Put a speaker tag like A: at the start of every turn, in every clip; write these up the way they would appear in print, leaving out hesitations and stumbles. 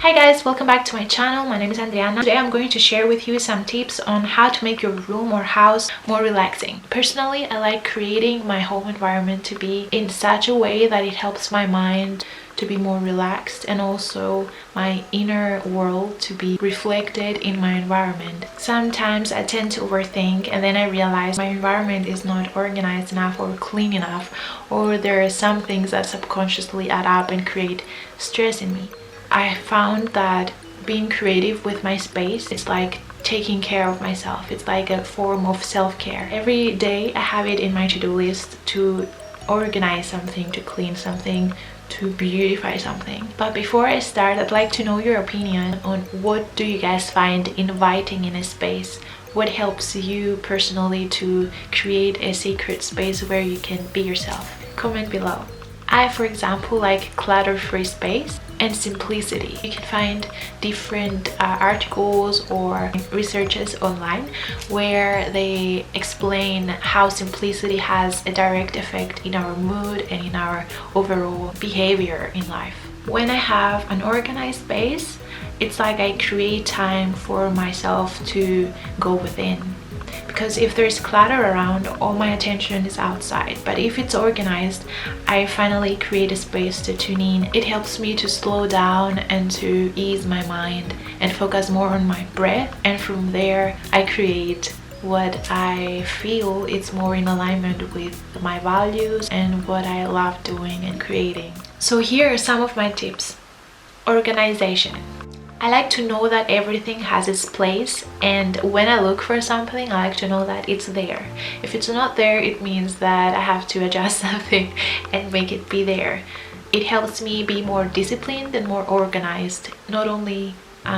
A: Hi guys, welcome back to my channel. My name is Adriana. Today I'm going to share with you some tips on how to make your room or house more relaxing. Personally, I like creating my home environment to be in such a way that it helps my mind to be more relaxed and also my inner world to be reflected in my environment. Sometimes I tend to overthink and then I realize my environment is not organized enough or clean enough, or there are some things that subconsciously add up and create stress in me. I found that being creative with my space is like taking care of myself. It's like a form of self-care. Every day I have it in my to-do list to organize something, to clean something, to beautify something. But before I start, I'd like to know your opinion on what do you guys find inviting in a space? What helps you personally to create a sacred space where you can be yourself? Comment below. I, for example, like clutter-free space and simplicity. You can find different articles or researches online where they explain how simplicity has a direct effect in our mood and in our overall behavior in life. When I have an organized space, it's like I create time for myself to go within. Because if there's clutter around, all my attention is outside. But if it's organized, I finally create a space to tune in. It helps me to slow down and to ease my mind and focus more on my breath. And from there, I create what I feel is more in alignment with my values and what I love doing and creating. So here are some of my tips. Organization. I like to know that everything has its place, and when I look for something, I like to know that it's there. If it's not there, it means that I have to adjust something and make it be there. It helps me be more disciplined and more organized, not only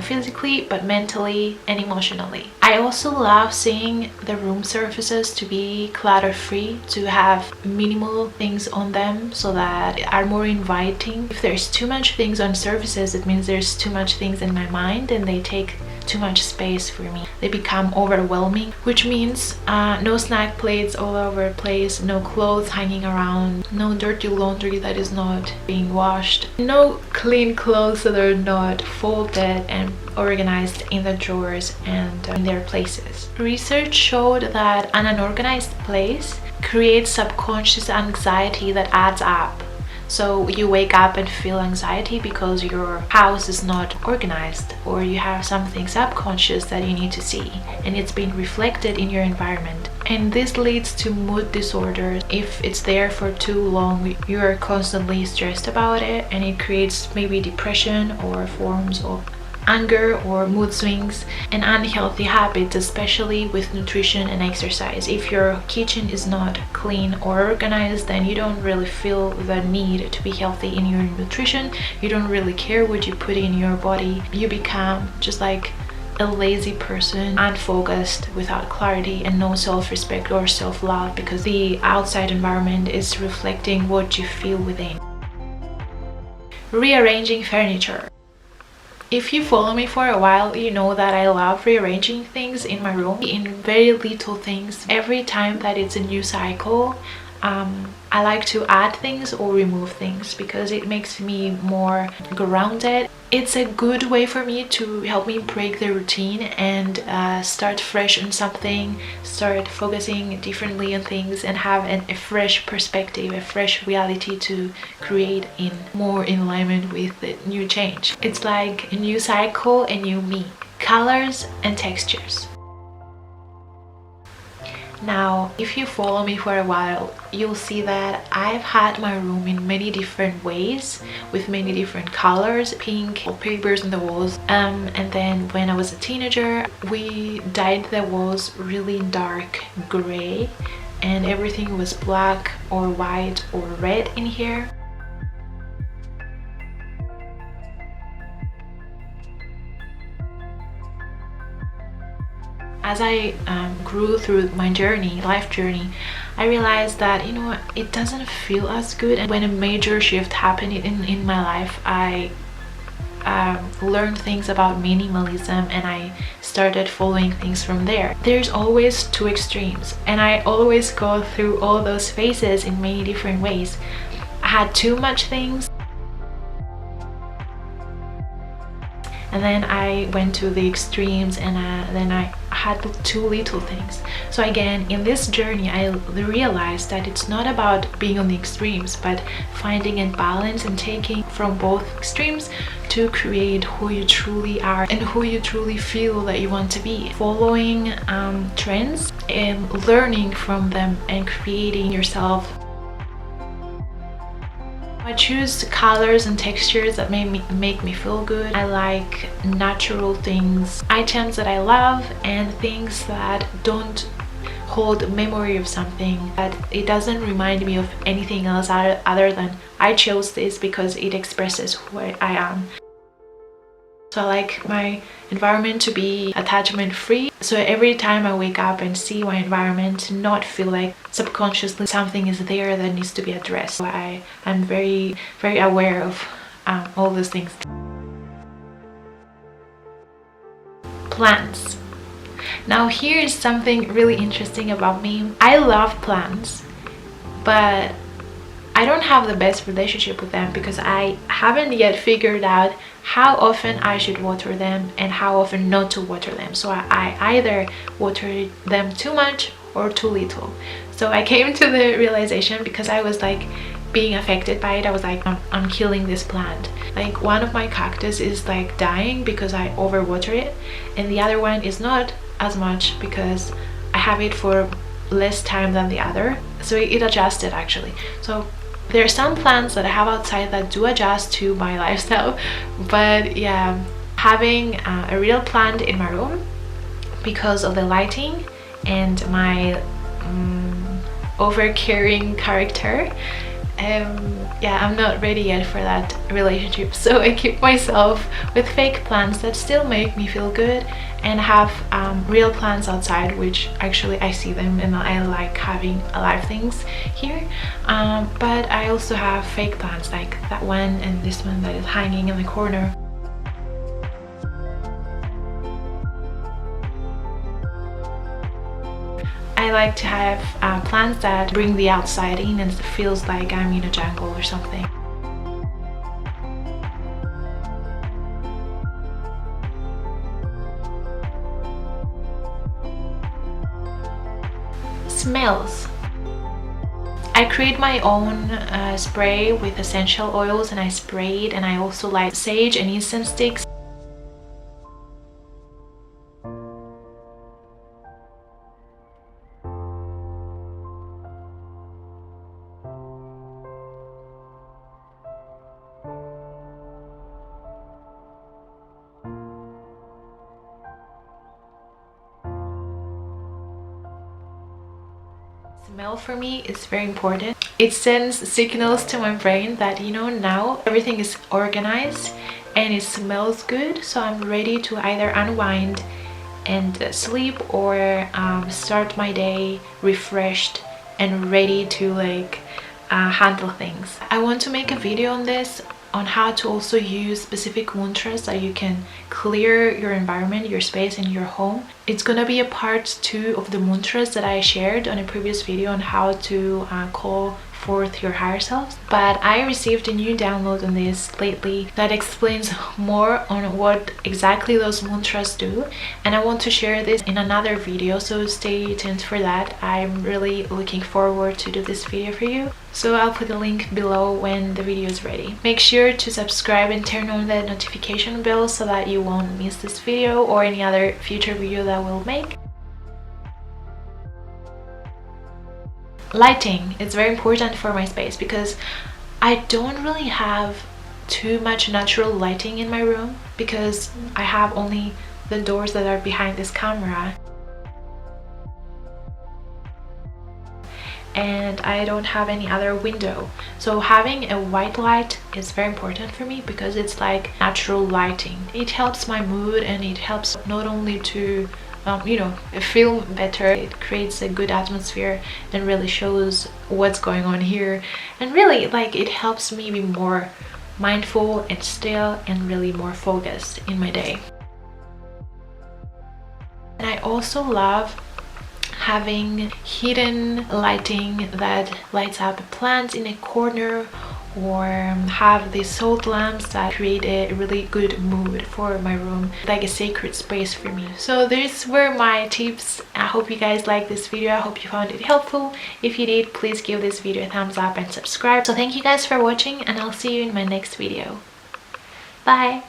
A: physically but mentally and emotionally. I also love seeing the room surfaces to be clutter-free, to have minimal things on them so that they are more inviting. If there's too much things on surfaces, it means there's too much things in my mind and they take too much space for me. They become overwhelming, which means no snack plates all over the place, no clothes hanging around, no dirty laundry that is not being washed, no clean clothes that are not folded and organized in the drawers and in their places. Research showed that an unorganized place creates subconscious anxiety that adds up. So you wake up and feel anxiety because your house is not organized, or you have something subconscious that you need to see and it's been reflected in your environment. And this leads to mood disorders. If it's there for too long, you are constantly stressed about it and it creates maybe depression or forms of anger or mood swings and unhealthy habits, especially with nutrition and exercise. If your kitchen is not clean or organized, then you don't really feel the need to be healthy in your nutrition. You don't really care what you put in your body. You become just like a lazy person, unfocused, without clarity and no self-respect or self-love, because the outside environment is reflecting what you feel within. Rearranging furniture. If you follow me for a while, you know that I love rearranging things in my room in very little things. Every time that it's a new cycle, I like to add things or remove things because it makes me more grounded. It's a good way for me to help me break the routine and start fresh on something, start focusing differently on things and have a fresh perspective, a fresh reality to create in more in alignment with the new change. It's like a new cycle, a new me. Colors and textures. Now, if you follow me for a while, you'll see that I've had my room in many different ways with many different colors, pink wallpapers on the walls, and then when I was a teenager, we dyed the walls really dark gray and everything was black or white or red in here. As I grew through my life journey, I realized that, you know, it doesn't feel as good. And when a major shift happened in my life, I learned things about minimalism and I started following things from there. There's always two extremes and I always go through all those phases in many different ways. I had too much things and then I went to the extremes, and then I had too little things. So again, in this journey I realized that it's not about being on the extremes, but finding a balance and taking from both extremes to create who you truly are and who you truly feel that you want to be. Following trends and learning from them and creating yourself. I choose colors and textures that make me feel good. I like natural things, items that I love, and things that don't hold memory of something, that it doesn't remind me of anything else other than I chose this because it expresses who I am. So I like my environment to be attachment free. So every time I wake up and see my environment, not feel like subconsciously something is there that needs to be addressed. So I'm very aware of all those things. Plants. Now here is something really interesting about me. I love plants, but I don't have the best relationship with them because I haven't yet figured out how often I should water them and how often not to water them. So I either water them too much or too little. So I came to the realization, because I was like being affected by it, I was like, I'm killing this plant. Like one of my cactus is like dying because I overwater it, and the other one is not as much because I have it for less time than the other. So it adjusted actually. So there are some plants that I have outside that do adjust to my lifestyle, but yeah, having a real plant in my room because of the lighting and my over-caring character, yeah, I'm not ready yet for that relationship. So I keep myself with fake plants that still make me feel good, and have real plants outside, which actually I see them and I like having alive things here. But I also have fake plants like that one and this one that is hanging in the corner. I like to have plants that bring the outside in and it feels like I'm in a jungle or something. Smells. I create my own spray with essential oils, and I spray it, and I also like sage and incense sticks. Smell for me is very important. It sends signals to my brain that, you know, now everything is organized and it smells good, so I'm ready to either unwind and sleep, or start my day refreshed and ready to like handle things. I want to make a video on this, on how to also use specific mantras that you can clear your environment, your space in your home. It's gonna be a part 2 of the mantras that I shared on a previous video on how to call forth your higher self. But I received a new download on this lately that explains more on what exactly those mantras do, and I want to share this in another video, so stay tuned for that. I'm really looking forward to do this video for you, so I'll put the link below when the video is ready. Make sure to subscribe and turn on the notification bell so that you won't miss this video or any other future video that we'll make. Lighting is very important for my space because I don't really have too much natural lighting in my room, because I have only the doors that are behind this camera, and I don't have any other window. So having a white light is very important for me because it's like natural lighting. It helps my mood, and it helps not only to you know, feel better, it creates a good atmosphere and really shows what's going on here, and really like it helps me be more mindful and still and really more focused in my day. And I also love having hidden lighting that lights up plants in a corner, or have these salt lamps that create a really good mood for my room, like a sacred space for me. So these were my tips. I hope you guys liked this video. I hope you found it helpful. If you did, please give this video a thumbs up and subscribe. So thank you guys for watching, and I'll see you in my next video. Bye.